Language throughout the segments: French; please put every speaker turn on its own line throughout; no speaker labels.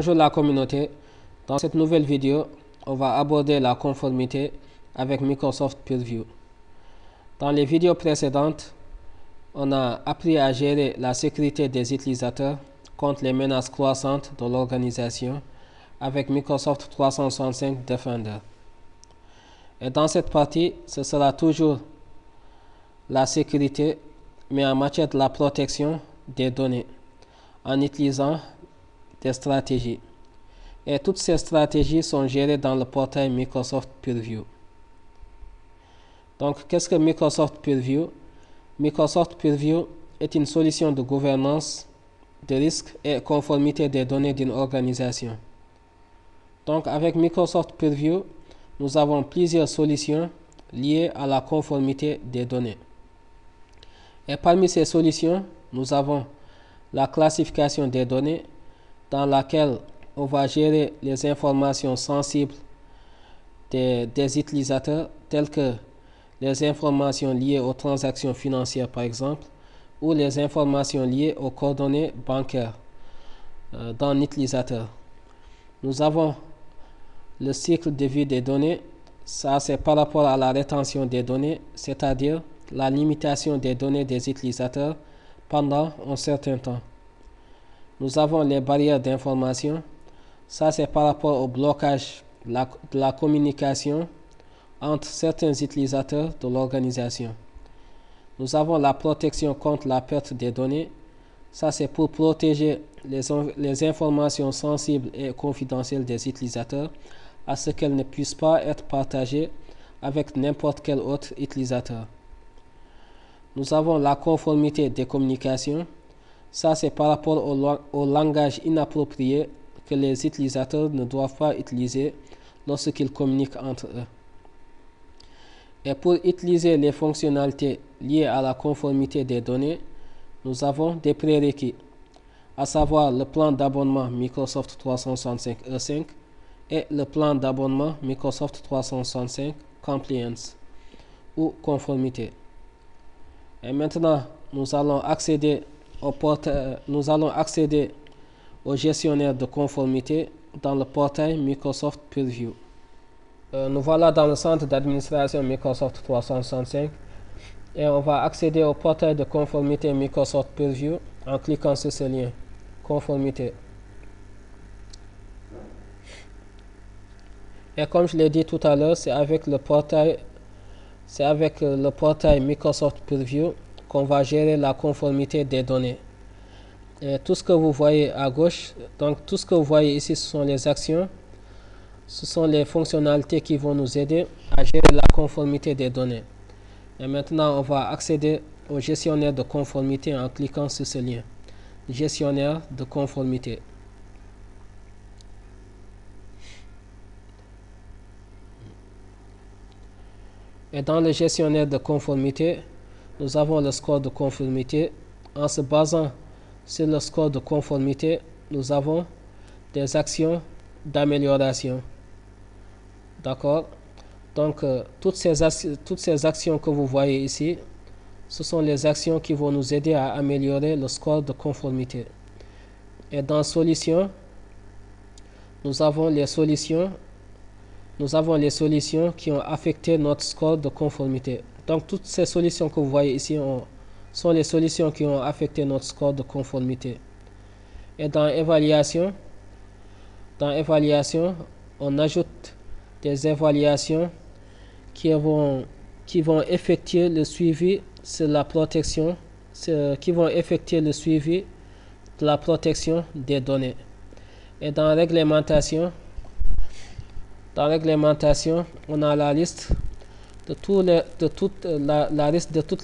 Bonjour la communauté, dans cette nouvelle vidéo, on va aborder la conformité avec Microsoft Purview. Dans les vidéos précédentes, on a appris à gérer la sécurité des utilisateurs contre les menaces croissantes de l'organisation avec Microsoft 365 Defender. Et dans cette partie, ce sera toujours la sécurité, mais en matière de la protection des données, en utilisant des stratégies. Et toutes ces stratégies sont gérées dans le portail Microsoft Purview. Donc, qu'est-ce que Microsoft Purview? Microsoft Purview est une solution de gouvernance de risque et conformité des données d'une organisation. Donc, avec Microsoft Purview, nous avons plusieurs solutions liées à la conformité des données. Et parmi ces solutions, nous avons la classification des données, dans laquelle on va gérer les informations sensibles des utilisateurs, telles que les informations liées aux transactions financières par exemple, ou les informations liées aux coordonnées bancaires d'un utilisateur. Nous avons le cycle de vie des données, ça c'est par rapport à la rétention des données, c'est-à-dire la limitation des données des utilisateurs pendant un certain temps. Nous avons les barrières d'information. Ça, c'est par rapport au blocage de la communication entre certains utilisateurs de l'organisation. Nous avons la protection contre la perte des données. Ça, c'est pour protéger les informations sensibles et confidentielles des utilisateurs à ce qu'elles ne puissent pas être partagées avec n'importe quel autre utilisateur. Nous avons la conformité des communications. Ça, c'est par rapport au langage inapproprié que les utilisateurs ne doivent pas utiliser lorsqu'ils communiquent entre eux. Et pour utiliser les fonctionnalités liées à la conformité des données, nous avons des prérequis, à savoir le plan d'abonnement Microsoft 365 E5 et le plan d'abonnement Microsoft 365 Compliance ou conformité. Et maintenant, nous allons accéder au gestionnaire de conformité dans le portail Microsoft Purview. Nous voilà dans le centre d'administration Microsoft 365 et on va accéder au portail de conformité Microsoft Purview en cliquant sur ce lien conformité. Et comme je l'ai dit tout à l'heure, c'est avec le portail Microsoft Purview qu'on va gérer la conformité des données. Et tout ce que vous voyez à gauche, donc tout ce que vous voyez ici, ce sont les actions, ce sont les fonctionnalités qui vont nous aider à gérer la conformité des données. Et maintenant, on va accéder au gestionnaire de conformité en cliquant sur ce lien, gestionnaire de conformité. Et dans le gestionnaire de conformité, nous avons le score de conformité. En se basant sur le score de conformité, nous avons des actions d'amélioration. D'accord? Donc, toutes ces actions que vous voyez ici, ce sont les actions qui vont nous aider à améliorer le score de conformité. Et dans Solutions, nous avons les solutions qui ont affecté notre score de conformité. Donc, toutes ces solutions que vous voyez ici sont les solutions qui ont affecté notre score de conformité. Et dans évaluation, on ajoute des évaluations qui vont effectuer le suivi sur la protection, qui vont effectuer le suivi de la protection des données. Et dans réglementation, on a la liste de toutes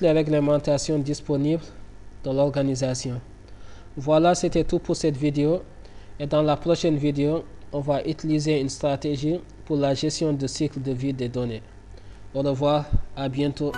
les réglementations disponibles dans l'organisation. Voilà, c'était tout pour cette vidéo. Et dans la prochaine vidéo, on va utiliser une stratégie pour la gestion du cycle de vie des données. Au revoir, à bientôt.